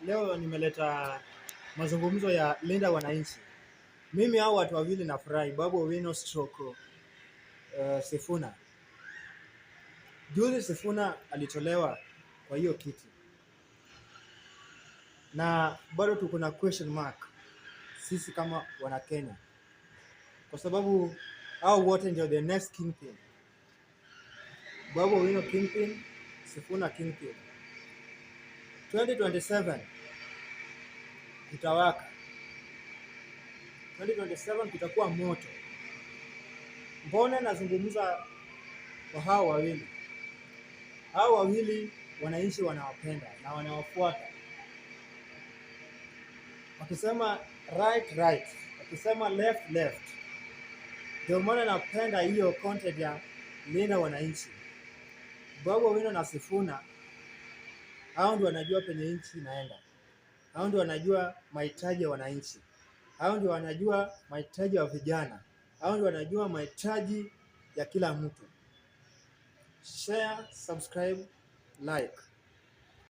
Leo nimeleta mazungumzo ya Linda Wananchi. Mimi hao watu wawili nafurahi, Babu Owino stroke Sifuna. Juzi Sifuna alitolewa kwa hiyo kiti, na bado tuko na question mark sisi kama wana Kenya, kwa sababu hao wote ndio the next kingpin. Babu Owino kingpin, Sifuna kingpin. 2027 kutawaka, 2027 kutakuwa moto. Mbona nazungumza kwa hao wawili? Hao wawili wananchi wanawapenda na wanawafuata. Wakisema right, wakisema left. Ndio maana napenda hiyo content ya Linda Wananchi. Babu Owino na Sifuna, hao ndio wanajua penye nchi inaenda. Hao ndio wanajua mahitaji ya wananchi. Hao ndio wanajua mahitaji ya vijana. Hao ndio wanajua mahitaji ya kila mtu. Share, subscribe, like.